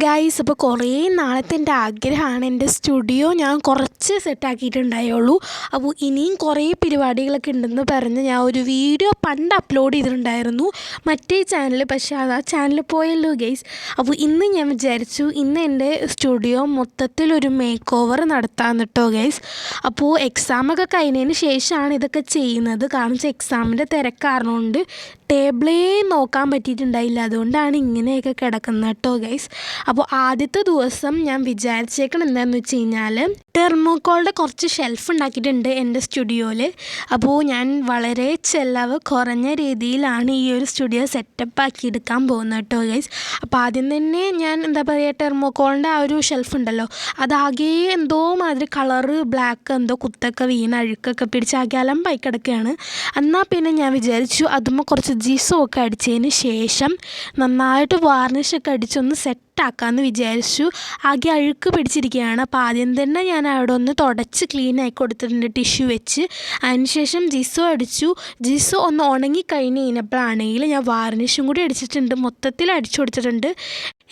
Guys, അപ്പോൾ കുറേ നാളത്തെ എൻ്റെ ആഗ്രഹമാണ് എൻ്റെ സ്റ്റുഡിയോ ഞാൻ കുറച്ച് സെറ്റാക്കിയിട്ടുണ്ടായുള്ളൂ. അപ്പോൾ ഇനിയും കുറേ പരിപാടികളൊക്കെ ഉണ്ടെന്ന് പറഞ്ഞ് ഞാൻ ഒരു വീഡിയോ പണ്ട് അപ്ലോഡ് ചെയ്തിട്ടുണ്ടായിരുന്നു മറ്റേ ചാനൽ. പക്ഷേ അത് ആ ചാനൽ പോയല്ലോ ഗൈസ്. അപ്പോൾ ഇന്ന് ഞാൻ വിചാരിച്ചു ഇന്ന് എൻ്റെ സ്റ്റുഡിയോ മൊത്തത്തിലൊരു മേക്ക് ഓവർ നടത്താമെന്ന് കേട്ടോ ഗൈസ്. അപ്പോൾ എക്സാമൊക്കെ കഴിഞ്ഞതിന് ശേഷമാണ് ഇതൊക്കെ ചെയ്യുന്നത്. കാരണം വെച്ചാൽ എക്സാമിൻ്റെ തിരക്കാരണമുണ്ട് ടേബിളേ നോക്കാൻ പറ്റിയിട്ടുണ്ടായില്ല. അതുകൊണ്ടാണ് ഇങ്ങനെയൊക്കെ കിടക്കുന്നത് കേട്ടോ ഗൈസ്. അപ്പോൾ ആദ്യത്തെ ദിവസം ഞാൻ വിചാരിച്ചേക്കണം എന്താണെന്ന് വെച്ച് കഴിഞ്ഞാൽ ടെർമോക്കോളിൻ്റെ കുറച്ച് ഷെൽഫ് ഉണ്ടാക്കിയിട്ടുണ്ട് എൻ്റെ സ്റ്റുഡിയോയിൽ. അപ്പോൾ ഞാൻ വളരെ ചിലവ് കുറഞ്ഞ രീതിയിലാണ് ഈ ഒരു സ്റ്റുഡിയോ സെറ്റപ്പ് ആക്കി എടുക്കാൻ പോകുന്നത് കേട്ടോ ഗൈസ്. അപ്പോൾ ആദ്യം തന്നെ ഞാൻ എന്താ പറയുക, ടെർമോക്കോളിൻ്റെ ആ ഒരു ഷെൽഫ് ഉണ്ടല്ലോ, അതാകെ എന്തോ മാതിരി കളറ് ബ്ലാക്ക് എന്തോ കുത്തൊക്കെ വീണ് അഴുക്കൊക്കെ പിടിച്ച് ആകെ അലമ്പായി കിടക്കുകയാണ്. എന്നാൽ പിന്നെ ഞാൻ വിചാരിച്ചു അതുമ്പോൾ കുറച്ച് ജിസോ ഒക്കെ അടിച്ചതിന് ശേഷം നന്നായിട്ട് വാർണിഷൊക്കെ അടിച്ചൊന്ന് സെറ്റാക്കാമെന്ന് വിചാരിച്ചു. ആകെ അഴുക്ക് പിടിച്ചിരിക്കുകയാണ്. അപ്പോൾ ആദ്യം തന്നെ ഞാൻ അവിടെ ഒന്ന് തുടച്ച് ക്ലീൻ ആക്കി കൊടുത്തിട്ടുണ്ട് ടിഷ്യൂ വെച്ച്. അതിനുശേഷം ജിസോ അടിച്ചു. ജിസോ ഒന്ന് ഉണങ്ങി കഴിഞ്ഞപ്പോഴാണെങ്കിൽ ഞാൻ വാർണിഷും കൂടി അടിച്ചിട്ടുണ്ട്, മൊത്തത്തിൽ അടിച്ചു കൊടുത്തിട്ടുണ്ട്.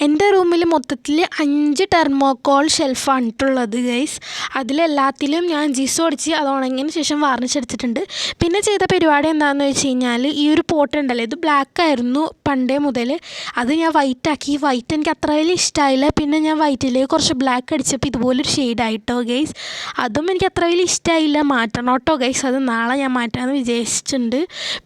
എൻ്റെ റൂമിൽ മൊത്തത്തിൽ 5 ടെർമോക്കോൾ ഷെൽഫാണ് ഇട്ടുള്ളത് ഗൈസ്. അതിലെല്ലാത്തിലും ഞാൻ ജിസോ അടിച്ച് അത് ഉണങ്ങിയതിന് ശേഷം വാർണിഷ് എടുത്തിട്ടുണ്ട്. പിന്നെ ചെയ്ത പരിപാടി എന്താണെന്ന് വെച്ച് കഴിഞ്ഞാൽ ഈ ഒരു പോട്ട് ഉണ്ടല്ലോ, ഇത് ബ്ലാക്ക് ആയിരുന്നു പണ്ടേ മുതൽ, അത് ഞാൻ വൈറ്റ് ആക്കി. വൈറ്റ് എനിക്ക് അത്ര വലിയ ഇഷ്ടമായില്ല. പിന്നെ ഞാൻ വൈറ്റിലേക്ക് കുറച്ച് ബ്ലാക്ക് അടിച്ചപ്പോൾ ഇതുപോലൊരു ഷെയ്ഡായിട്ടോ ഗൈസ്. അതും എനിക്ക് അത്ര വലിയ ഇഷ്ടമായില്ല, മാറ്റണം കേട്ടോ ഗൈസ്. അത് നാളെ ഞാൻ മാറ്റാമെന്ന് വിചാരിച്ചിട്ടുണ്ട്.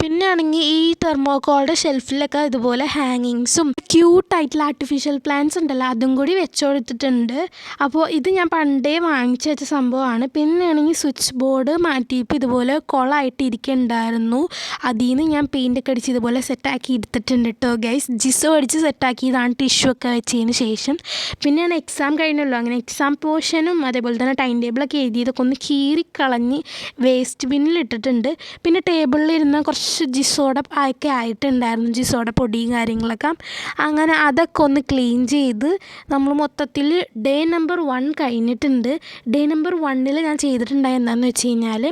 പിന്നെ ആണെങ്കിൽ ഈ തെർമോക്കോളിൻ്റെ ഷെൽഫിലൊക്കെ ഇതുപോലെ ഹാങ്ങിങ്സും ക്യൂട്ടായിട്ടുള്ള ആർട്ടിഫിഷ്യൽ പ്ലാന്റ്സ് ഉണ്ടല്ലോ, അതും കൂടി വെച്ച് കൊടുത്തിട്ടുണ്ട്. അപ്പോൾ ഇത് ഞാൻ പണ്ടേ വാങ്ങിച്ചു വെച്ച സംഭവമാണ്. പിന്നെ ആണെങ്കിൽ സ്വിച്ച് ബോർഡ് മാറ്റിയപ്പോൾ ഇതുപോലെ കൊളായിട്ട് ഇരിക്കുന്നുണ്ടായിരുന്നു. അതിൽ നിന്ന് ഞാൻ പെയിൻ്റൊക്കെ അടിച്ച് ഇതുപോലെ സെറ്റാക്കി എടുത്തിട്ടുണ്ട് കേട്ടോ ഗൈസ്. ജിസോ അടിച്ച് സെറ്റാക്കിയതാണ് ടിഷ്യൂ ഒക്കെ വെച്ചതിന് ശേഷം. പിന്നെയാണ് എക്സാം കഴിഞ്ഞല്ലോ, അങ്ങനെ എക്സാം പോർഷനും അതേപോലെ തന്നെ ടൈം ടേബിളൊക്കെ എഴുതിയതൊക്കെ ഒന്ന് കീറിക്കളഞ്ഞ് വേസ്റ്റ് ബിന്നിൽ ഇട്ടിട്ടുണ്ട്. പിന്നെ ടേബിളിലിരുന്ന് കുറച്ച് ജിസോടെ ഒക്കെ ആയിട്ടുണ്ടായിരുന്നു, ജിസോടെ പൊടിയും കാര്യങ്ങളൊക്കെ. അങ്ങനെ അതൊക്കെ ഒന്ന് ക്ലീൻ ചെയ്ത് നമ്മൾ മൊത്തത്തിൽ ഡേ നമ്പർ 1 കഴിഞ്ഞിട്ടുണ്ട്. ഡേ നമ്പർ 1 ഞാൻ ചെയ്തിട്ടുണ്ടായത് എന്താണെന്ന് വെച്ച് കഴിഞ്ഞാൽ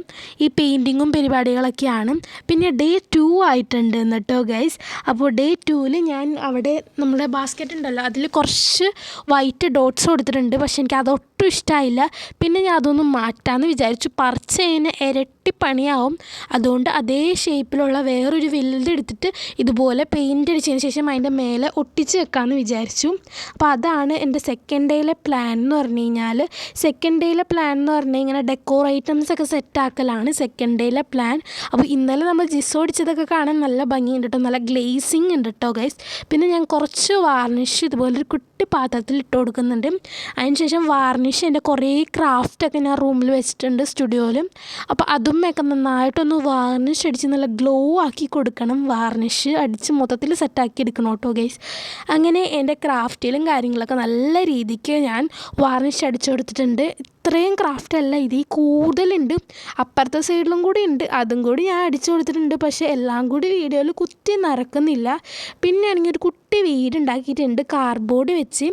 ഈ പെയിൻറ്റിങ്ങും പരിപാടികളൊക്കെയാണ്. പിന്നെ ഡേ 2 ആയിട്ടുണ്ട് എന്നിട്ടോ ഗൈസ്. അപ്പോൾ ഡേ 2 ഞാൻ അവിടെ നമ്മുടെ ബാസ്ക്കറ്റ് ഉണ്ടല്ലോ, അതിൽ കുറച്ച് വൈറ്റ് ഡോട്ട്സ് കൊടുത്തിട്ടുണ്ട്. പക്ഷെ എനിക്ക് അതൊട്ടും ഇഷ്ടമായില്ല. പിന്നെ ഞാൻ അതൊന്ന് മാറ്റാമെന്ന് വിചാരിച്ചു. പറിച്ച് കഴിഞ്ഞ് ഇരട്ടി പണിയാവും. അതുകൊണ്ട് അതേ ഷേപ്പിലുള്ള വേറൊരു വലുതെടുത്തിട്ട് ഇതുപോലെ പെയിൻ്റ് അടിച്ചതിന് ശേഷം അതിൻ്റെ മേലെ ഒട്ടിച്ച് വെക്കാമെന്ന് വിചാരിച്ചു. അപ്പോൾ അതാണ് എൻ്റെ സെക്കൻഡ് ഡേയിലെ പ്ലാൻ എന്ന് പറഞ്ഞു കഴിഞ്ഞാൽ. സെക്കൻഡ് ഡേയിലെ പ്ലാൻ എന്ന് പറഞ്ഞാൽ ഇങ്ങനെ ഡെക്കോർ ഐറ്റംസൊക്കെ സെറ്റാക്കലാണ് സെക്കൻഡ് ഡേയിലെ പ്ലാൻ. അപ്പോൾ ഇന്നലെ നമ്മൾ ജിസോ അടിച്ചതൊക്കെ കാണാൻ നല്ല ഭംഗിയുണ്ട് കേട്ടോ, നല്ല ഗ്ലേസിങ് ഉണ്ട് കേട്ടോ ഗൈസ്. പിന്നെ ഞാൻ കുറച്ച് വാർണിഷ് ഇതുപോലൊരു കുട്ടി പാത്രത്തിൽ ഇട്ട് കൊടുക്കുന്നുണ്ട്. അതിനുശേഷം വാർണിഷ് എൻ്റെ കുറേ ക്രാഫ്റ്റൊക്കെ ഞാൻ റൂമിൽ വെച്ചിട്ടുണ്ട് സ്റ്റുഡിയോയിൽ. അപ്പോൾ അതുമൊക്കെ നന്നായിട്ടൊന്ന് വാർണിഷ് അടിച്ച് നല്ല ഗ്ലോ ആക്കി കൊടുക്കണം. വാർണിഷ് അടിച്ച് മൊത്തത്തിൽ സെറ്റാക്കി എടുക്കണം കേട്ടോ ഗൈസ്. അങ്ങനെ എൻ്റെ ക്രാഫ്റ്റിലും കാര്യങ്ങളൊക്കെ നല്ല രീതിക്ക് ഞാൻ വാർണിഷ് അടിച്ചു കൊടുത്തിട്ടുണ്ട്. ഇത്രയും ക്രാഫ്റ്റ് അല്ല, ഇതിൽ കൂടുതലുണ്ട്. അപ്പുറത്തെ സൈഡിലും കൂടി ഉണ്ട്, അതും കൂടി ഞാൻ അടിച്ചു കൊടുത്തിട്ടുണ്ട്. പക്ഷേ എല്ലാം കൂടി വീഡിയോയിൽ കുത്തി നടക്കുന്നില്ല. പിന്നെ ആണെങ്കിൽ ഒരു കുട്ടി വീടുണ്ടാക്കിയിട്ടുണ്ട് കാർഡ്ബോർഡ് വെച്ച്,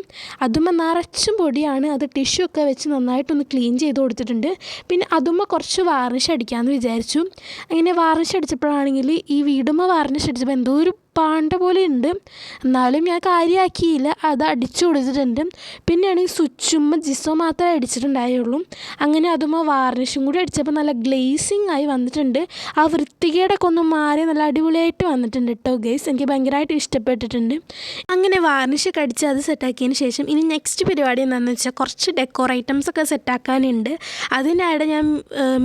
അതുമ്പോൾ നിറച്ചും പൊടിയാണ്. അത് ടിഷ്യൂ ഒക്കെ വെച്ച് നന്നായിട്ടൊന്ന് ക്ലീൻ ചെയ്ത് കൊടുത്തിട്ടുണ്ട്. പിന്നെ അതുമ്പോൾ കുറച്ച് വാർണിഷ് അടിക്കാമെന്ന് വിചാരിച്ചു. അങ്ങനെ വാർണിഷ് അടിച്ചപ്പോഴാണെങ്കിൽ ഈ വീടുമ്പോൾ വാർണിഷ് അടിച്ചപ്പോൾ എന്തോ ഒരു പാണ്ട പോലെ ഉണ്ട്. എന്നാലും ഞാൻ കാര്യമാക്കിയില്ല, അത് അടിച്ചു കൊടുത്തിട്ടുണ്ട്. പിന്നെയാണെങ്കിൽ സ്വിച്ചുമ്പോൾ ജിസോ മാത്രമേ അടിച്ചിട്ടുണ്ടായുള്ളൂ. അങ്ങനെ അതുമ്പോൾ വാർണിഷും കൂടി അടിച്ചപ്പോൾ നല്ല ഗ്ലേസിങ് ആയി വന്നിട്ടുണ്ട്. ആ വൃത്തികേടൊക്കെ ഒന്ന് മാറി നല്ല അടിപൊളിയായിട്ട് വന്നിട്ടുണ്ട് കേട്ടോ ഗൈസ്. എനിക്ക് ഭയങ്കരമായിട്ട് ഇഷ്ടപ്പെട്ടിട്ടുണ്ട്. അങ്ങനെ വാർണിഷൊക്കെ അടിച്ച് അത് സെറ്റാക്കിയതിന് ശേഷം ഇനി നെക്സ്റ്റ് പരിപാടി എന്താണെന്ന് വെച്ചാൽ കുറച്ച് ഡെക്കോർ ഐറ്റംസൊക്കെ സെറ്റാക്കാനുണ്ട്. അതിനായിട്ട് ഞാൻ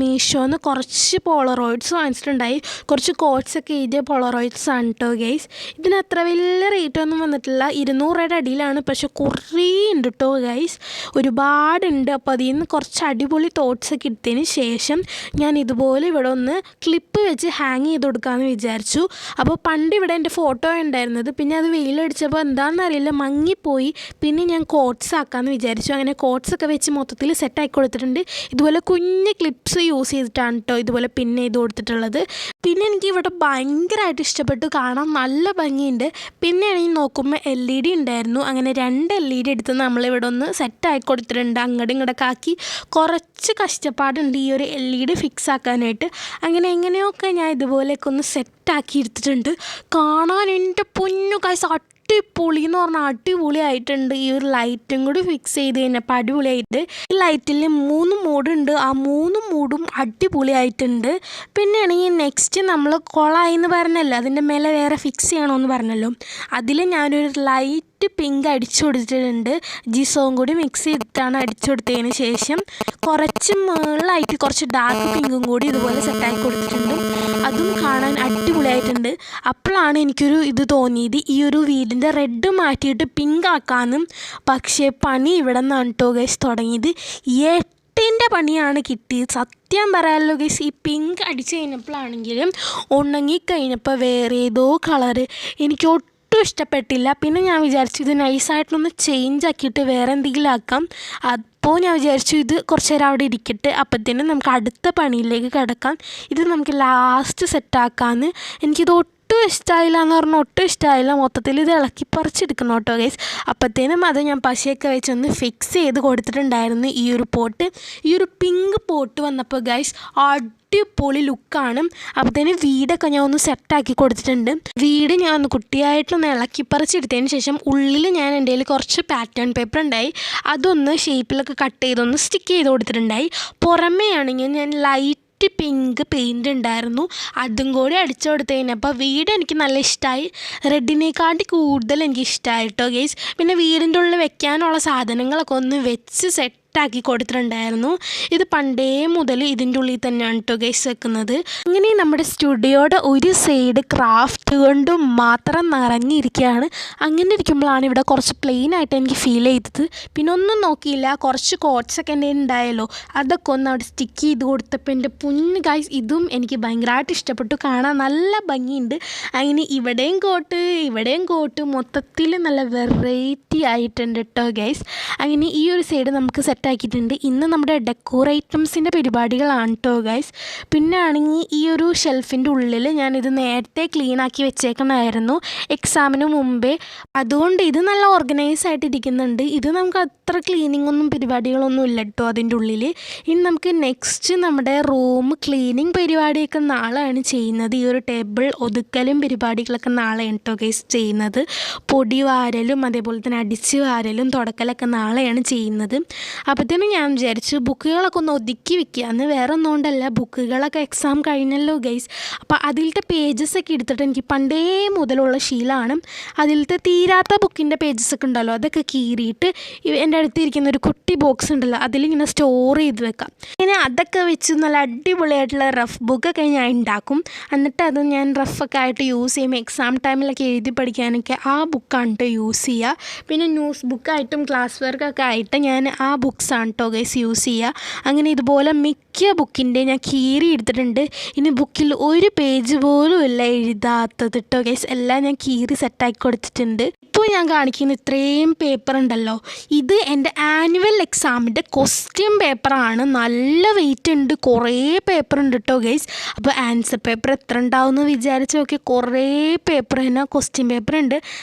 മീഷോന്ന് കുറച്ച് പോളറോയിഡ്സ് വാങ്ങിച്ചിട്ടുണ്ടായി. കുറച്ച് കോട്ട്സൊക്കെ എഴുതിയ പോളറോയിഡ്സ് ആണ് കേട്ടോ ഗൈസ്. ഇതിന് അത്ര വലിയ റേറ്റ് ഒന്നും വന്നിട്ടില്ല, 200 രൂപയുടെ അടിയിലാണ്. പക്ഷെ കുറേ ഉണ്ട് കേട്ടോ ഗൈസ്, ഒരുപാടുണ്ട്. അപ്പോൾ അതിൽ നിന്ന് കുറച്ച് അടിപൊളി തോട്ട്സൊക്കെ എടുത്തതിന് ശേഷം ഞാൻ ഇതുപോലെ ഇവിടെ ഒന്ന് ക്ലിപ്പ് വെച്ച് ഹാങ് ചെയ്ത് കൊടുക്കാമെന്ന് വിചാരിച്ചു. അപ്പോൾ പണ്ട് ഇവിടെ എൻ്റെ ഫോട്ടോ ഉണ്ടായിരുന്നത്, പിന്നെ അത് വെയിലടിച്ചപ്പോൾ എന്താണെന്നറിയില്ല മങ്ങിപ്പോയി. പിന്നെ ഞാൻ കോട്ട്സ് ആക്കാമെന്ന് വിചാരിച്ചു. അങ്ങനെ കോട്ട്സൊക്കെ വെച്ച് മൊത്തത്തിൽ സെറ്റാക്കി കൊടുത്തിട്ടുണ്ട്. ഇതുപോലെ കുഞ്ഞ് ക്ലിപ്സ് യൂസ് ചെയ്തിട്ടാണ് കേട്ടോ ഇതുപോലെ പിന്നെ ചെയ്ത് കൊടുത്തിട്ടുള്ളത്. പിന്നെ എനിക്ക് ഇവിടെ ഭയങ്കരമായിട്ട് ഇഷ്ടപ്പെട്ടു, കാണാൻ നല്ല ഭംഗിയുണ്ട്. പിന്നെ ആണെങ്കിൽ നോക്കുമ്പോൾ LED ഉണ്ടായിരുന്നു. അങ്ങനെ 2 LED എടുത്ത് നമ്മളിവിടെ ഒന്ന് സെറ്റാക്കി കൊടുത്തിട്ടുണ്ട്. അങ്ങോട്ടും ഇങ്ങോട്ടൊക്കെ ആക്കി കുറച്ച് കഷ്ടപ്പാടുണ്ട് ഈ ഒരു LED ഫിക്സ് ആക്കാനായിട്ട്. അങ്ങനെ എങ്ങനെയൊക്കെ ഞാൻ ഇതുപോലെയൊക്കെ ഒന്ന് സെറ്റാക്കി എടുത്തിട്ടുണ്ട്. കാണാൻ എൻ്റെ പൊന്നു ഗൈസ് അടിപൊളി എന്ന് പറഞ്ഞാൽ അടിപൊളിയായിട്ടുണ്ട്. ഈ ഒരു ലൈറ്റും കൂടി ഫിക്സ് ചെയ്ത് കഴിഞ്ഞപ്പോൾ അടിപൊളിയായിട്ട്. ഈ ലൈറ്റിൽ 3 മോഡുണ്ട്. ആ 3 മോഡും അടിപൊളിയായിട്ടുണ്ട്. പിന്നെയാണെങ്കിൽ നെക്സ്റ്റ് നമ്മൾ കൊളായി എന്ന് പറഞ്ഞല്ലോ, അതിൻ്റെ മേലെ വേറെ ഫിക്സ് ചെയ്യണമെന്ന് പറഞ്ഞല്ലോ, അതിൽ ഞാനൊരു ലൈറ്റ് പിങ്ക് അടിച്ചു കൊടുത്തിട്ടുണ്ട്. ജിസോവും കൂടി മിക്സ് ചെയ്തിട്ടാണ് അടിച്ചു കൊടുത്തതിന് ശേഷം കുറച്ച് മുകളിലായിട്ട് കുറച്ച് ഡാർക്ക് പിങ്കും കൂടി ഇതുപോലെ സെറ്റാക്കി കൊടുത്തിട്ടുണ്ട്. അതും കാണാൻ അടിപൊളിയായിട്ടുണ്ട്. അപ്പോഴാണ് എനിക്കൊരു ഇത് തോന്നിയത്, ഈ ഒരു വീടിൻ്റെ റെഡ് മാറ്റിയിട്ട് പിങ്ക് ആക്കാനും. പക്ഷേ പണി ഇവിടെ നിന്നാണ് കേട്ടോ ഗൈസ് തുടങ്ങിയത്. എട്ടിൻ്റെ പണിയാണ് കിട്ടിയത്. സത്യം പറയാമല്ലോ ഗൈസ്, ഈ പിങ്ക് അടിച്ച് കഴിഞ്ഞപ്പോഴാണെങ്കിലും ഉണങ്ങിക്കഴിഞ്ഞപ്പോൾ വേറെ ഏതോ കളറ് എനിക്ക് ഒട്ടും ഇഷ്ടപ്പെട്ടില്ല. പിന്നെ ഞാൻ വിചാരിച്ചു ഇത് നൈസായിട്ടൊന്ന് ചേഞ്ച് ആക്കിയിട്ട് വേറെ എന്തെങ്കിലും ആക്കാം. അപ്പോൾ ഞാൻ വിചാരിച്ചു ഇത് കുറച്ച് നേരം അവിടെ ഇരിക്കട്ടെ, അപ്പോഴത്തേനും നമുക്ക് അടുത്ത പണിയിലേക്ക് കിടക്കാം. ഇത് നമുക്ക് ലാസ്റ്റ് സെറ്റാക്കാമെന്ന്. എനിക്കിത് ഒട്ടും ഇഷ്ടമായില്ല എന്ന് പറഞ്ഞാൽ ഒട്ടും ഇഷ്ടമായില്ല. മൊത്തത്തിൽ ഇത് ഇളക്കി പറിച്ചെടുക്കണം കേട്ടോ ഗൈസ്. അപ്പോഴത്തേനും അത് ഞാൻ പശയൊക്കെ വെച്ചൊന്ന് ഫിക്സ് ചെയ്ത് കൊടുത്തിട്ടുണ്ടായിരുന്നു ഈ ഒരു പോട്ട്. ഈ ഒരു പിങ്ക് പോട്ട് വന്നപ്പോൾ ഗൈസ് അടിപൊളി ലുക്കാണ്. അപ്പോഴത്തേനും വീടൊക്കെ ഞാൻ ഒന്ന് സെറ്റാക്കി കൊടുത്തിട്ടുണ്ട്. വീട് ഞാൻ ഒന്ന് കുട്ടിയായിട്ടൊന്ന് ഇളക്കി പറിച്ചെടുത്തതിന് ശേഷം ഉള്ളിൽ ഞാൻ എൻ്റെ കയ്യിൽ കുറച്ച് പാറ്റേൺ പേപ്പർ ഉണ്ടായി, അതൊന്ന് ഷേപ്പിലൊക്കെ കട്ട് ചെയ്തൊന്ന് സ്റ്റിക്ക് ചെയ്ത് കൊടുത്തിട്ടുണ്ടായി. പുറമേ ആണെങ്കിൽ ഞാൻ ലൈറ്റ് പിങ്ക് പെയിൻ്റ് ഉണ്ടായിരുന്നു, അതും കൂടി അടിച്ചു കൊടുത്തു കഴിഞ്ഞപ്പോൾ വീട് എനിക്ക് നല്ല ഇഷ്ടമായി. റെഡിനേക്കാട്ടി കൂടുതൽ എനിക്ക് ഇഷ്ടമായി കേട്ടോ ഗൈസ്. പിന്നെ വീടിൻ്റെ ഉള്ളിൽ വെക്കാനുള്ള സാധനങ്ങളൊക്കെ ഒന്ന് വെച്ച് സെറ്റാക്കി കൊടുത്തിട്ടുണ്ടായിരുന്നു. ഇത് പണ്ടേ മുതൽ ഇതിൻ്റെ ഉള്ളിൽ തന്നെയാണ് കേട്ടോ ഗൈസ് വെക്കുന്നത്. അങ്ങനെ നമ്മുടെ സ്റ്റുഡിയോയുടെ ഒരു സൈഡ് ക്രാഫ്റ്റ് കൊണ്ടും മാത്രം നിറഞ്ഞിരിക്കുകയാണ്. അങ്ങനെ ഇരിക്കുമ്പോഴാണ് ഇവിടെ കുറച്ച് പ്ലെയിൻ ആയിട്ട് എനിക്ക് ഫീൽ ചെയ്തത്. പിന്നെ ഒന്നും നോക്കിയില്ല, കുറച്ച് കോട്ട്സൊക്കെ എൻ്റെ ഉണ്ടായല്ലോ, അതൊക്കെ ഒന്ന് അവിടെ സ്റ്റിക്ക് ചെയ്ത് കൊടുത്തപ്പോൾ എൻ്റെ പൊന്ന് ഗൈസ് ഇതും എനിക്ക് ഭയങ്കരമായിട്ട് ഇഷ്ടപ്പെട്ടു. കാണാൻ നല്ല ഭംഗിയുണ്ട്. അങ്ങനെ ഇവിടെയും കോട്ട് മൊത്തത്തിൽ നല്ല വെറൈറ്റി ആയിട്ടുണ്ട് കേട്ടോ ഗൈസ്. അങ്ങനെ ഈ ഒരു സൈഡ് നമുക്ക് സെറ്റാക്കിയിട്ടുണ്ട്. ഇന്ന് നമ്മുടെ ഡെക്കോർ ഐറ്റംസിൻ്റെ പരിപാടികളാണ് കേട്ടോ ഗൈസ്. പിന്നെ ആണെങ്കിൽ ഈ ഒരു ഷെൽഫിൻ്റെ ഉള്ളിൽ ഞാനിത് നേരത്തെ ക്ലീൻ ആക്കി വെച്ചേക്കണമായിരുന്നു എക്സാമിന് മുമ്പേ. അതുകൊണ്ട് ഇത് നല്ല ഓർഗനൈസ് ആയിട്ട് ഇരിക്കുന്നുണ്ട്. ഇത് നമുക്ക് അത്ര ക്ലീനിങ് ഒന്നും പരിപാടികളൊന്നും ഇല്ല കേട്ടോ അതിൻ്റെ ഉള്ളിൽ. ഇനി നമുക്ക് നെക്സ്റ്റ് നമ്മുടെ റൂം ക്ലീനിങ് പരിപാടിയൊക്കെ നാളെയാണ് ചെയ്യുന്നത്. ഈ ഒരു ടേബിൾ ഒതുക്കലും പരിപാടികളൊക്കെ നാളെയാണ് കേട്ടോ ഗൈസ് ചെയ്യുന്നത്. പൊടി വാരലും അതേപോലെ തന്നെ അടിച്ച് വാരലും തുടക്കലൊക്കെ നാളെയാണ് ചെയ്യുന്നത്. അപ്പോഴത്തേനും ഞാൻ വിചാരിച്ചു ബുക്കുകളൊക്കെ ഒന്ന് ഒതുക്കി വെക്കുകയെന്ന്. വേറെ ഒന്നുകൊണ്ടല്ല, ബുക്കുകളൊക്കെ എക്സാം കഴിഞ്ഞല്ലോ ഗൈസ്. അപ്പോൾ അതിലത്തെ പേജസൊക്കെ എടുത്തിട്ട് എനിക്ക് പണ്ടേ മുതലുള്ള ശീലമാണ്. അതിലത്തെ തീരാത്ത ബുക്കിൻ്റെ പേജസൊക്കെ ഉണ്ടല്ലോ, അതൊക്കെ കീറിയിട്ട് എൻ്റെ അടുത്തിരിക്കുന്ന ഒരു കുട്ടി ബോക്സ് ഉണ്ടല്ലോ അതിലിങ്ങനെ സ്റ്റോർ ചെയ്ത് വെക്കാം. ഇങ്ങനെ അതൊക്കെ വെച്ച് നല്ല അടിപൊളിയായിട്ടുള്ള റഫ് ബുക്കൊക്കെ ഞാൻ ഉണ്ടാക്കും. എന്നിട്ട് അത് ഞാൻ റഫൊക്കെ ആയിട്ട് യൂസ് ചെയ്യും. എക്സാം ടൈമിലൊക്കെ എഴുതി പഠിക്കാനൊക്കെ ആ ബുക്കാണ് കേട്ടോ യൂസ് ചെയ്യുക. പിന്നെ ന്യൂസ് ബുക്കായിട്ടും ക്ലാസ് വർക്കൊക്കെ ആയിട്ട് ഞാൻ ആ ബുക്സാണ് കേട്ടോ ഗൈസ് യൂസ് ചെയ്യുക. അങ്ങനെ ഇതുപോലെ മിക്ക ബുക്കിൻ്റെ ഞാൻ കീറി എടുത്തിട്ടുണ്ട്. ഇനി ബുക്കിൽ ഒരു പേജ് പോലും ഇല്ല എഴുതാത്തത് കേട്ടോ ഗൈസ്. എല്ലാം ഞാൻ കീറി സെറ്റാക്കി കൊടുത്തിട്ടുണ്ട്. ഇപ്പോൾ ഞാൻ കാണിക്കുന്ന ഇത്രയും പേപ്പർ ഉണ്ടല്ലോ, ഇത് എൻ്റെ ആനുവൽ എക്സാമിൻ്റെ ക്വസ്റ്റ്യൻ പേപ്പറാണ്. നല്ല വെയിറ്റ് ഉണ്ട്, കുറേ പേപ്പർ ഉണ്ട് കേട്ടോ ഗൈസ്. അപ്പോൾ ആൻസർ പേപ്പർ എത്ര ഉണ്ടാവും എന്ന് വിചാരിച്ച് നോക്കി. കുറേ പേപ്പർ തന്നെ ക്വസ്റ്റ്യൻ പേപ്പർ ഉണ്ട്,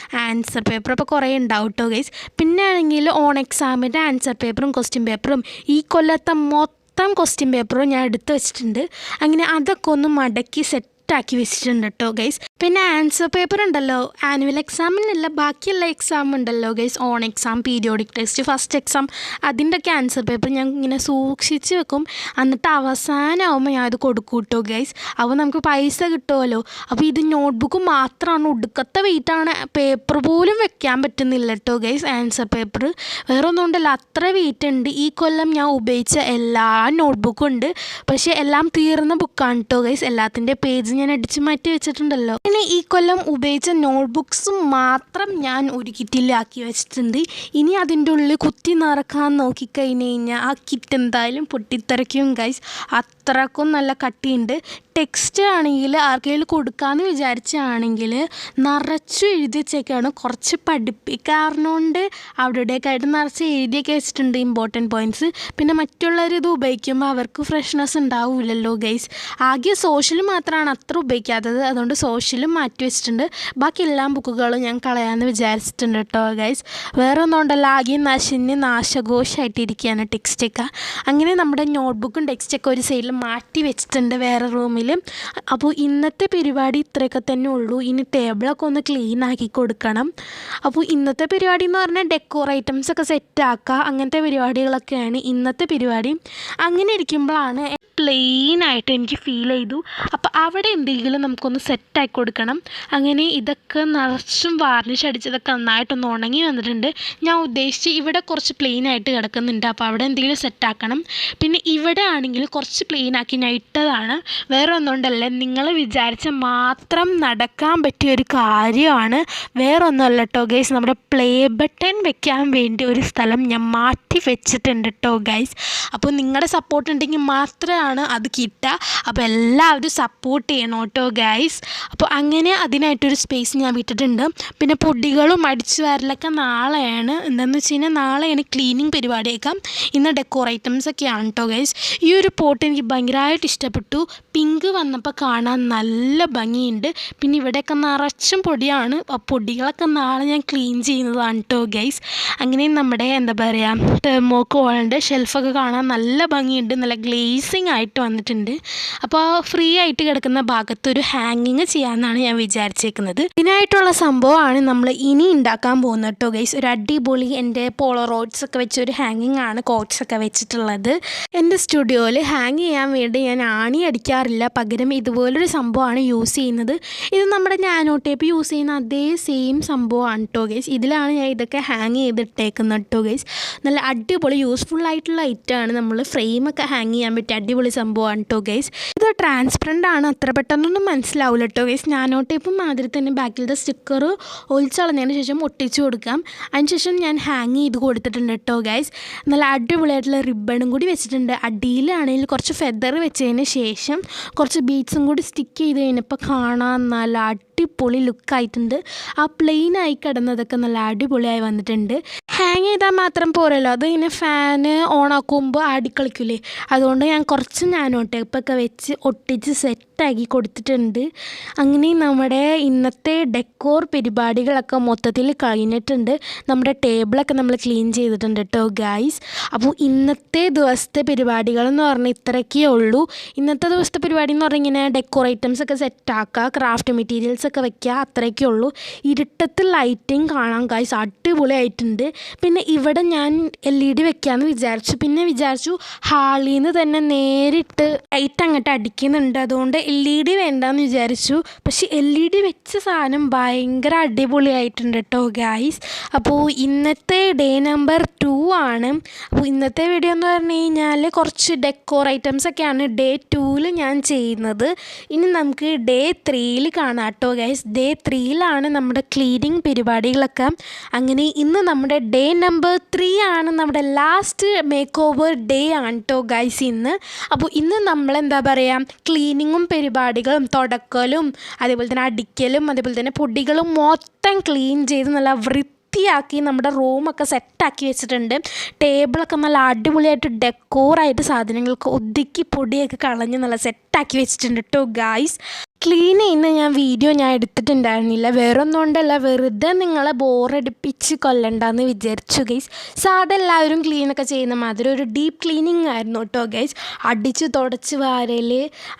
ആൻസർ പേപ്പർ അപ്പോൾ കുറേ ഉണ്ടാവും കേട്ടോ ഗൈസ്. പിന്നെ ആണെങ്കിൽ ഓൺ എക്സാമിൻ്റെ ആൻസർ പേപ്പറും ക്വസ്റ്റ്യൻ പേപ്പറും ഈ കൊല്ലത്തെ മൊത്തം ക്വസ്റ്റ്യൻ പേപ്പറും ഞാൻ എടുത്ത് വെച്ചിട്ടുണ്ട്. അങ്ങനെ അതൊക്കെ ഒന്ന് മടക്കി സെറ്റാക്കി വെച്ചിട്ടുണ്ട് കേട്ടോ ഗൈസ്. പിന്നെ ആൻസർ പേപ്പർ ഉണ്ടല്ലോ, ആനുവൽ എക്സാമിനല്ല ബാക്കിയുള്ള എക്സാം ഉണ്ടല്ലോ guys, on exam, periodic test, first exam, അതിൻ്റെയൊക്കെ ആൻസർ പേപ്പർ ഞാൻ ഇങ്ങനെ സൂക്ഷിച്ച് വെക്കും. എന്നിട്ട് അവസാനമാകുമ്പോൾ ഞാൻ അത് കൊടുക്കും കേട്ടോ ഗൈസ്. അപ്പോൾ നമുക്ക് പൈസ കിട്ടുമല്ലോ. അപ്പോൾ ഇത് നോട്ട്ബുക്ക് മാത്രമാണ്, ഒടുക്കത്തെ വെയിറ്റാണ്, പേപ്പർ പോലും വെക്കാൻ പറ്റുന്നില്ല കേട്ടോ ഗൈസ് ആൻസർ പേപ്പർ. വേറെ ഒന്നും ഉണ്ടല്ലോ, അത്ര വെയിറ്റ് ഉണ്ട്. ഈ കൊല്ലം ഞാൻ ഉപയോഗിച്ച എല്ലാ നോട്ട്ബുക്കും ഉണ്ട്, പക്ഷേ എല്ലാം തീർന്ന ബുക്കാണ് കേട്ടോ ഗൈസ്. എല്ലാത്തിൻ്റെ പേജ് ഞാൻ അടിച്ച് മാറ്റി വെച്ചിട്ടുണ്ടല്ലോ. പിന്നെ ഈ കൊല്ലം ഉപയോഗിച്ച നോട്ട്ബുക്സ് മാത്രം ഞാൻ ഒരു കിറ്റിലാക്കി വെച്ചിട്ടുണ്ട്. ഇനി അതിൻ്റെ ഉള്ളിൽ കുത്തി നിറക്കാൻ നോക്കിക്കഴിഞ്ഞ് കഴിഞ്ഞാൽ ആ കിറ്റ് എന്തായാലും പൊട്ടിത്തെറിക്കും ഗൈസ്. അത്രക്കും നല്ല കട്ടിയുണ്ട്. ടെക്സ്റ്റ് ആണെങ്കിൽ ആർക്കെങ്കിലും കൊടുക്കാമെന്ന് വിചാരിച്ചാണെങ്കിൽ നിറച്ചു എഴുതി വെച്ചേക്കാണ്. കുറച്ച് പഠിപ്പിക്കാരനുകൊണ്ട് അവിടെയൊക്കെ ആയിട്ട് നിറച്ച് എഴുതിയൊക്കെ വെച്ചിട്ടുണ്ട് ഇമ്പോർട്ടൻറ്റ് പോയിൻറ്റ്സ്. പിന്നെ മറ്റുള്ളവർ ഇത് ഉപയോഗിക്കുമ്പോൾ അവർക്ക് ഫ്രഷ്നെസ് ഉണ്ടാവില്ലല്ലോ ഗൈസ്. ആകെ സോഷ്യൽ മാത്രമാണ് അത്ര ഉപയോഗിക്കാത്തത്, അതുകൊണ്ട് സോഷ്യലും മാറ്റി വെച്ചിട്ടുണ്ട്. ബാക്കി എല്ലാ ബുക്കുകളും ഞാൻ കളയാമെന്ന് വിചാരിച്ചിട്ടുണ്ട് കേട്ടോ ഗൈസ്. വേറെ ഒന്നും ഉണ്ടല്ലോ, ആകെ നാശഘോഷമായിട്ടിരിക്കുകയാണ് ടെക്സ്റ്റൊക്കെ. അങ്ങനെ നമ്മുടെ നോട്ട്ബുക്കും ടെക്സ്റ്റൊക്കെ ഒരു സൈഡിൽ മാറ്റി വെച്ചിട്ടുണ്ട് വേറെ റൂമിൽ. അപ്പോൾ ഇന്നത്തെ പരിപാടി ഇത്രയൊക്കെ തന്നെ ഉള്ളൂ. ഇനി ടേബിളൊക്കെ ഒന്ന് ക്ലീൻ ആക്കി കൊടുക്കണം. അപ്പോൾ ഇന്നത്തെ പരിപാടി എന്ന് പറഞ്ഞാൽ ഡെക്കോർ ഐറ്റംസൊക്കെ സെറ്റാക്കുക, അങ്ങനത്തെ പരിപാടികളൊക്കെയാണ് ഇന്നത്തെ പരിപാടി. അങ്ങനെ ഇരിക്കുമ്പോഴാണ് പ്ലെയിനായിട്ട് എനിക്ക് ഫീൽ ചെയ്തു. അപ്പോൾ അവിടെ എന്തെങ്കിലും നമുക്കൊന്ന് സെറ്റാക്കി കൊടുക്കണം. അങ്ങനെ ഇതൊക്കെ നിറച്ചും വാർണിഷ് അടിച്ചതൊക്കെ നന്നായിട്ടൊന്ന് ഉണങ്ങി വന്നിട്ടുണ്ട്. ഞാൻ ഉദ്ദേശിച്ച് ഇവിടെ കുറച്ച് പ്ലെയിനായിട്ട് കിടക്കുന്നുണ്ട്, അപ്പോൾ അവിടെ എന്തെങ്കിലും സെറ്റാക്കണം. പിന്നെ ഇവിടെ ആണെങ്കിൽ കുറച്ച് പ്ലെയിനാക്കി ഞാൻ ഇട്ടതാണ്. വേറെ ഒന്നുകൊണ്ടല്ല, നിങ്ങൾ വിചാരിച്ച മാത്രം നടക്കാൻ പറ്റിയൊരു കാര്യമാണ്. വേറെ ഒന്നുമല്ല കേട്ടോ ഗൈസ്, നമ്മുടെ പ്ലേ ബട്ടൺ വെക്കാൻ വേണ്ടി ഒരു സ്ഥലം ഞാൻ മാറ്റി വെച്ചിട്ടുണ്ട് കേട്ടോ ഗൈസ്. അപ്പോൾ നിങ്ങളുടെ സപ്പോർട്ട് ഉണ്ടെങ്കിൽ മാത്രമാണ് അത് കിട്ടുക. അപ്പോൾ എല്ലാവരും സപ്പോർട്ട് ചെയ്യണം കേട്ടോ ഗൈസ്. അപ്പോൾ അങ്ങനെ അതിനായിട്ടൊരു സ്പേസ് ഞാൻ വിട്ടിട്ടുണ്ട്. പിന്നെ പൊടികളും അടിച്ചു വരലൊക്കെ നാളെയാണ്. എന്താണെന്ന് വെച്ച് കഴിഞ്ഞാൽ നാളെയാണ് ക്ലീനിങ് പരിപാടിയൊക്കെ. ഇന്ന് ഡെക്കോർ ഐറ്റംസ് ഒക്കെയാണ് കേട്ടോ ഗൈസ്. ഈ ഒരു പോട്ട് എനിക്ക് ഭയങ്കരമായിട്ട് ഇഷ്ടപ്പെട്ടു. പിങ്ക് വന്നപ്പോൾ കാണാൻ നല്ല ഭംഗിയുണ്ട്. പിന്നെ ഇവിടെയൊക്കെ നിറച്ചും പൊടിയാണ്. ആ പൊടികളൊക്കെ നാളെ ഞാൻ ക്ലീൻ ചെയ്യുന്നതാണ് കേട്ടോ ഗൈസ്. അങ്ങനെ നമ്മുടെ എന്താ പറയുക, തെർമോക്കോളിൻ്റെ ഷെൽഫൊക്കെ കാണാൻ നല്ല ഭംഗിയുണ്ട്, നല്ല ഗ്ലേസിങ് ആയിട്ട് വന്നിട്ടുണ്ട്. അപ്പോൾ ഫ്രീ ആയിട്ട് കിടക്കുന്ന ഭാഗത്ത് ഒരു ഹാങ്ങിങ് ചെയ്യാമെന്നാണ് ഞാൻ വിചാരിച്ചേക്കുന്നത്. ഇതിനായിട്ടുള്ള സംഭവമാണ് നമ്മൾ ഇനി ഉണ്ടാക്കാൻ പോകുന്നത് കേട്ടോ ഗൈസ്. ഒരു അടിപൊളി എൻ്റെ പോളറോയിഡ്സ് ഒക്കെ വെച്ച് ഒരു ഹാങ്ങിങ് ആണ് കോട്ട്സ് ഒക്കെ വെച്ചിട്ടുള്ളത്. എൻ്റെ സ്റ്റുഡിയോയിൽ ഹാങ് ചെയ്യാൻ വേണ്ടി ഞാൻ ആണി അടിക്കാറില്ല, പകരം ഇതുപോലൊരു സംഭവമാണ് യൂസ് ചെയ്യുന്നത്. ഇത് നമ്മുടെ നാനോ ടേപ്പ് യൂസ് ചെയ്യുന്ന അതേ സെയിം സംഭവമാണ് കേട്ടോ ഗൈസ്. ഇതിലാണ് ഞാൻ ഇതൊക്കെ ഹാങ് ചെയ്തിട്ടേക്കുന്നത് കേട്ടോ ഗൈസ്. നല്ല അടിപൊളി യൂസ്ഫുൾ ആയിട്ടുള്ള ഐറ്റമാണ്. നമ്മൾ ഫ്രെയിമൊക്കെ ഹാങ് ചെയ്യാൻ പറ്റിയ അടിപൊളി സംഭവമാണ് കേട്ടോ ഗൈസ്. ഇത് ട്രാൻസ്പെറൻ്റ് ആണ്, അത്ര പെട്ടെന്നൊന്നും മനസ്സിലാവില്ല കേട്ടോ ഗൈസ്. നാനോ ടേപ്പും മാതിരി തന്നെ ബാക്കിലത്തെ സ്റ്റിക്കർ ഒളിച്ചളഞ്ഞതിന് ശേഷം ഒട്ടിച്ചു കൊടുക്കാം. അതിനുശേഷം ഞാൻ ഹാങ് ചെയ്ത് കൊടുത്തിട്ടുണ്ട് കേട്ടോ ഗൈസ്. നല്ല അടിപൊളിയായിട്ടുള്ള റിബണും കൂടി വെച്ചിട്ടുണ്ട്. അടിയിലാണെങ്കിൽ കുറച്ച് ഫെദർ വെച്ചതിന് ശേഷം കുറച്ച് ബീഡ്സും കൂടി സ്റ്റിക്ക് ചെയ്ത് കഴിഞ്ഞപ്പോൾ കാണാൻ നല്ല അടിപൊളി ലുക്കായിട്ടുണ്ട്. ആ പ്ലെയിൻ ആയി കിടന്നതൊക്കെ നല്ല അടിപൊളിയായി വന്നിട്ടുണ്ട്. ഹാങ് ചെയ്താൽ മാത്രം പോരല്ലോ, അത് ഇങ്ങനെ ഫാന് ഓണാക്കുമ്പോൾ ആടിക്കളിക്കില്ലേ, അതുകൊണ്ട് ഞാൻ കുറച്ച് നാനോ ടേപ്പൊക്കെ വെച്ച് ഒട്ടിച്ച് സെറ്റാക്കി കൊടുത്തിട്ടുണ്ട്. അങ്ങനെ നമ്മുടെ ഇന്നത്തെ ഡെക്കോർ പരിപാടികളൊക്കെ മൊത്തത്തിൽ കഴിഞ്ഞിട്ടുണ്ട്. നമ്മുടെ ടേബിളൊക്കെ നമ്മൾ ക്ലീൻ ചെയ്തിട്ടുണ്ട് കേട്ടോ ഗൈസ്. അപ്പോൾ ഇന്നത്തെ ദിവസത്തെ പരിപാടികൾ എന്ന് പറഞ്ഞാൽ ഇത്രയൊക്കെ ഉള്ളൂ. ഇന്നത്തെ ദിവസത്തെ പരിപാടി എന്ന് പറഞ്ഞാൽ ഇങ്ങനെ ഡെക്കോർ ഐറ്റംസ് ഒക്കെ സെറ്റാക്കുക, ക്രാഫ്റ്റ് മെറ്റീരിയൽസ് ഒക്കെ വെക്കുക, അത്രയൊക്കെ ഉള്ളൂ. ഇരുട്ടത്ത് ലൈറ്റിങ് കാണാൻ ഗൈസ് അടിപൊളിയായിട്ടുണ്ട്. പിന്നെ ഇവിടെ ഞാൻ LED വെക്കാമെന്ന് വിചാരിച്ചു. പിന്നെ വിചാരിച്ചു ഹാളിൽ നിന്ന് തന്നെ നേരിട്ട് ലൈറ്റ് അങ്ങോട്ട് അടിക്കുന്നുണ്ട്, അതുകൊണ്ട് LED വേണ്ടാന്ന് വിചാരിച്ചു. പക്ഷെ LED വെച്ച സാധനം ഭയങ്കര അടിപൊളിയായിട്ടുണ്ട് കേട്ടോ ഗൈസ്. അപ്പോൾ ഇന്നത്തെ ഡേ നമ്പർ 2 ആണ്. അപ്പോൾ ഇന്നത്തെ വീഡിയോ എന്ന് പറഞ്ഞു കഴിഞ്ഞാൽ കുറച്ച് ഡെക്കോർ ഐറ്റംസ് ഒക്കെയാണ് ഡേ 2 ഞാൻ ചെയ്യുന്നത്. ഇനി നമുക്ക് ഡേ 3 കാണാം കേട്ടോ ഗൈസ്. ഡേ 3 നമ്മുടെ ക്ലീനിങ് പരിപാടികളൊക്കെ. അങ്ങനെ ഇന്ന് നമ്മുടെ ഡേ നമ്പർ 3 ആണ്, നമ്മുടെ ലാസ്റ്റ് മേക്ക് ഓവർ ഡേ ആണ് കേട്ടോ ഗൈസ് ഇന്ന്. അപ്പോൾ ഇന്ന് നമ്മൾ എന്താ പറയുക, ക്ലീനിങ്ങും പരിപാടികളും തുടക്കലും അതേപോലെ തന്നെ അടിക്കലും അതേപോലെ തന്നെ പൊടികളും മൊത്തം ക്ലീൻ ചെയ്ത് നല്ല വൃത്തിയാക്കി നമ്മുടെ റൂമൊക്കെ സെറ്റാക്കി വെച്ചിട്ടുണ്ട്. ടേബിളൊക്കെ നല്ല അടിപൊളിയായിട്ട് ഡെക്കോറായിട്ട് സാധനങ്ങൾക്ക് ഒതുക്കി പൊടിയൊക്കെ കളഞ്ഞ് നല്ല സെറ്റാക്കി വെച്ചിട്ടുണ്ട് കേട്ടോ ഗൈസ്. ക്ലീൻ ചെയ്യുന്ന വീഡിയോ ഞാൻ എടുത്തിട്ടുണ്ടായിരുന്നില്ല, വേറൊന്നും കൊണ്ടല്ല, വെറുതെ നിങ്ങളെ ബോറടിപ്പിച്ച് കൊല്ലണ്ടെന്ന് വിചാരിച്ചു ഗൈസ്. സാധാ എല്ലാവരും ക്ലീനൊക്കെ ചെയ്യുന്ന മാതിരി ഒരു ഡീപ്പ് ക്ലീനിങ് ആയിരുന്നു കേട്ടോ ഗൈസ്. അടിച്ച് തുടച്ച് വാരൽ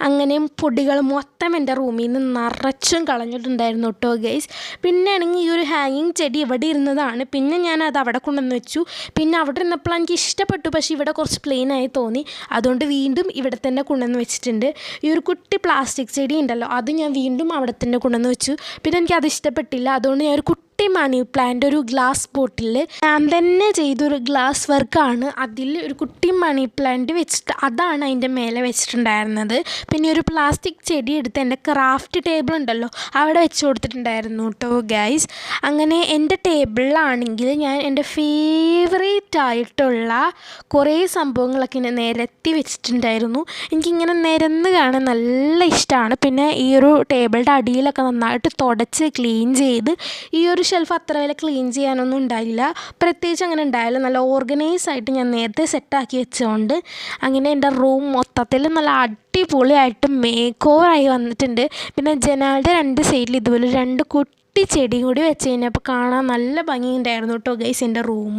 അങ്ങനെ പൊടികൾ മൊത്തം എൻ്റെ റൂമിൽ നിന്ന് നിറച്ചും കളഞ്ഞിട്ടുണ്ടായിരുന്നു കേട്ടോ ഗൈസ്. പിന്നെ ആണെങ്കിൽ ഈ ഒരു ഹാങ്ങിങ് ചെടി ഇവിടെ ഇരുന്നതാണ്, പിന്നെ ഞാൻ അത് അവിടെ കൊണ്ടുവന്ന് വെച്ചു. പിന്നെ അവിടെ ഇരുന്നപ്പോൾ എനിക്ക് ഇഷ്ടപ്പെട്ടു, പക്ഷേ ഇവിടെ കുറച്ച് പ്ലെയിനായി തോന്നി, അതുകൊണ്ട് വീണ്ടും ഇവിടെ തന്നെ കൊണ്ടുവന്ന് വെച്ചിട്ടുണ്ട്. ഈ ഒരു കുട്ടി പ്ലാസ്റ്റിക് ചെടി ഉണ്ടല്ലോ, അത് ഞാൻ വീണ്ടും അവിടെ തന്നെ കൊണ്ടുവന്ന് വെച്ചു. പിന്നെ എനിക്കത് ഇഷ്ടപ്പെട്ടില്ല, അതുകൊണ്ട് ഞാൻ ഒരു കുട്ടി മണി പ്ലാന്റ് ഒരു ഗ്ലാസ് ബോട്ടിൽ ഞാൻ തന്നെ ചെയ്തൊരു ഗ്ലാസ് വർക്കാണ്. അതിൽ ഒരു കുട്ടി മണി പ്ലാന്റ് വെച്ചിട്ട് അതാണ് അതിൻ്റെ മേലെ വെച്ചിട്ടുണ്ടായിരുന്നത്. പിന്നെ ഒരു പ്ലാസ്റ്റിക് ചെടി എടുത്ത് എൻ്റെ ക്രാഫ്റ്റ് ടേബിൾ ഉണ്ടല്ലോ അവിടെ വെച്ച് കൊടുത്തിട്ടുണ്ടായിരുന്നു കേട്ടോ ഗൈസ്. അങ്ങനെ എൻ്റെ ടേബിളിലാണെങ്കിൽ ഞാൻ എൻ്റെ ഫേവറേറ്റ് ആയിട്ടുള്ള കുറേ സംഭവങ്ങളൊക്കെ ഇങ്ങനെ നിരത്തി വെച്ചിട്ടുണ്ടായിരുന്നു. എനിക്കിങ്ങനെ നിരന്ന് കാണാൻ നല്ല ഇഷ്ടമാണ്. പിന്നെ ഈ ഒരു ടേബിളിൻ്റെ അടിയിലൊക്കെ നന്നായിട്ട് തുടച്ച് ക്ലീൻ ചെയ്ത്, ഈ ഒരു ഷെൽഫ് അത്ര വരെ ക്ലീൻ ചെയ്യാനൊന്നും ഉണ്ടായില്ല, പ്രത്യേകിച്ച് അങ്ങനെ ഉണ്ടായില്ല. നല്ല ഓർഗനൈസ് ആയിട്ട് ഞാൻ നേരത്തെ സെറ്റാക്കി വെച്ചുകൊണ്ട് അങ്ങനെ എൻ്റെ റൂം മൊത്തത്തിൽ നല്ല അടിപൊളിയായിട്ട് മേക്ക് ഓവറായി വന്നിട്ടുണ്ട്. പിന്നെ ജനാലിൻ്റെ 2 സൈഡിൽ ഇതുപോലെ 2 കുട്ടി ചെടിയും കൂടി വെച്ച് കഴിഞ്ഞപ്പോൾ കാണാൻ നല്ല ഭംഗിയുണ്ടായിരുന്നു കേട്ടോ ഗൈസ് എൻ്റെ റൂം.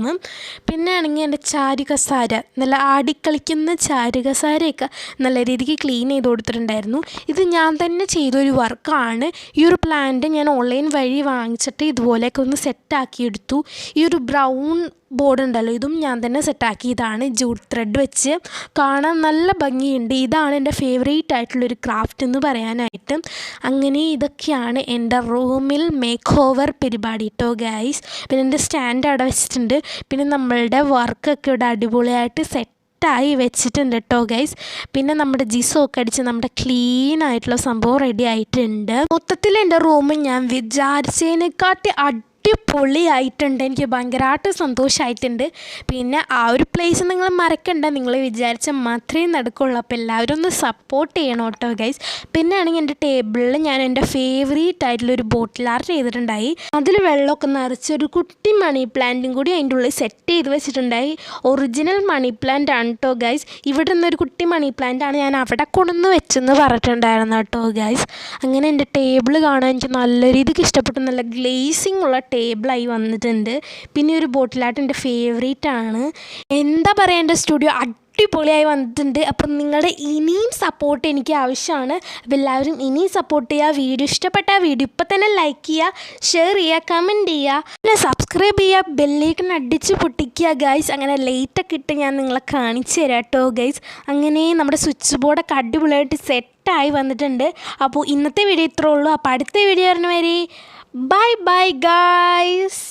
പിന്നെ ആണെങ്കിൽ എൻ്റെ ചാരുകസാര നല്ല ആടിക്കളിക്കുന്ന ചാരുകസാരയൊക്കെ നല്ല രീതിക്ക് ക്ലീൻ ചെയ്ത് കൊടുത്തിട്ടുണ്ടായിരുന്നു. ഇത് ഞാൻ തന്നെ ചെയ്തൊരു വർക്കാണ്. ഈ ഒരു പ്ലാന്റ് ഞാൻ ഓൺലൈൻ വഴി വാങ്ങിച്ചിട്ട് ഇതുപോലെയൊക്കെ ഒന്ന് സെറ്റാക്കിയെടുത്തു. ഈ ഒരു ബ്രൗൺ ബോർഡ് ഉണ്ടല്ലോ, ഇതും ഞാൻ തന്നെ സെറ്റാക്കിയതാണ് ജൂട്ട് ത്രെഡ് വെച്ച്. കാണാൻ നല്ല ഭംഗിയുണ്ട്. ഇതാണ് എൻ്റെ ഫേവറേറ്റ് ആയിട്ടുള്ളൊരു ക്രാഫ്റ്റ് എന്ന് പറയാനായിട്ട്. അങ്ങനെ ഇതൊക്കെയാണ് എൻ്റെ റൂമിൽ മേക്ക് ഓവർ പരിപാടി കേട്ടോ ഗൈസ്. പിന്നെ എൻ്റെ സ്റ്റാൻഡ് അവിടെ വെച്ചിട്ടുണ്ട്. പിന്നെ നമ്മളുടെ വർക്കൊക്കെ ഇവിടെ അടിപൊളിയായിട്ട് സെറ്റായി വെച്ചിട്ടുണ്ട് കേട്ടോ ഗൈസ്. പിന്നെ നമ്മുടെ ജിസൊക്കെ അടിച്ച് നമ്മുടെ ക്ലീൻ ആയിട്ടുള്ള സംഭവം റെഡി ആയിട്ടുണ്ട്. മൊത്തത്തിൽ എൻ്റെ റൂം ഞാൻ വിചാരിച്ചതിനെക്കാട്ടി അടിപൊളിയായിട്ടുണ്ട്. എനിക്ക് ഭയങ്കരമായിട്ട് സന്തോഷമായിട്ടുണ്ട്. പിന്നെ ആ ഒരു പ്ലേസ് നിങ്ങൾ മറക്കണ്ട, നിങ്ങൾ വിചാരിച്ചാൽ മാത്രമേ നടക്കുള്ളൂ. അപ്പോൾ എല്ലാവരും ഒന്ന് സപ്പോർട്ട് ചെയ്യണം കേട്ടോ ഗൈസ്. പിന്നെ ആണെങ്കിൽ എൻ്റെ ടേബിളിൽ ഞാൻ എൻ്റെ ഫേവറേറ്റ് ആയിട്ടുള്ളൊരു ബോട്ടിൽ ആർട്ട് ചെയ്തിട്ടുണ്ടായി. അതിൽ വെള്ളമൊക്കെ നിറച്ചൊരു കുട്ടി മണി പ്ലാന്റും കൂടി അതിൻ്റെ ഉള്ളിൽ സെറ്റ് ചെയ്ത് വെച്ചിട്ടുണ്ടായി. ഒറിജിനൽ മണി പ്ലാന്റ് ആണ് കേട്ടോ ഗൈസ്. ഇവിടെ നിന്നൊരു കുട്ടി മണി പ്ലാന്റ് ആണ് ഞാൻ അവിടെ കൊണ്ടുവന്ന് വെച്ചെന്ന് പറഞ്ഞിട്ടുണ്ടായിരുന്നു കേട്ടോ ഗൈസ്. അങ്ങനെ എൻ്റെ ടേബിൾ കാണാൻ എനിക്ക് നല്ല രീതിക്ക് ഇഷ്ടപ്പെട്ടു. നല്ല ഗ്ലേസിങ് ഉള്ള ടേബിളായി വന്നിട്ടുണ്ട്. പിന്നെ ഒരു ബോട്ടിലായിട്ട് എൻ്റെ ഫേവറേറ്റ് ആണ്. എന്താ പറയുക, എൻ്റെ സ്റ്റുഡിയോ അടിപൊളിയായി വന്നിട്ടുണ്ട്. അപ്പം നിങ്ങളുടെ ഇനിയും സപ്പോർട്ട് എനിക്ക് ആവശ്യമാണ്. അപ്പോൾ എല്ലാവരും ഇനിയും സപ്പോർട്ട് ചെയ്യുക. വീഡിയോ ഇഷ്ടപ്പെട്ട വീഡിയോ ഇപ്പം തന്നെ ലൈക്ക് ചെയ്യുക, ഷെയർ ചെയ്യുക, കമൻറ്റ് ചെയ്യുക, പിന്നെ സബ്സ്ക്രൈബ് ചെയ്യുക, ബെല്ലൈക്കൺ അടിച്ച് പൊട്ടിക്കുക ഗൈസ്. അങ്ങനെ ലൈറ്റൊക്കെ ഇട്ട് ഞാൻ നിങ്ങളെ കാണിച്ചു തരാം കേട്ടോ ഗൈസ്. അങ്ങനെ നമ്മുടെ സ്വിച്ച് ബോർഡൊക്കെ അടിപൊളിയായിട്ട് സെറ്റായി വന്നിട്ടുണ്ട്. അപ്പോൾ ഇന്നത്തെ വീഡിയോ ഇത്രേ ഉള്ളൂ. അപ്പോൾ അടുത്ത വീഡിയോ വരുന്നവരെ ബൈ ബൈ ഗൈസ്.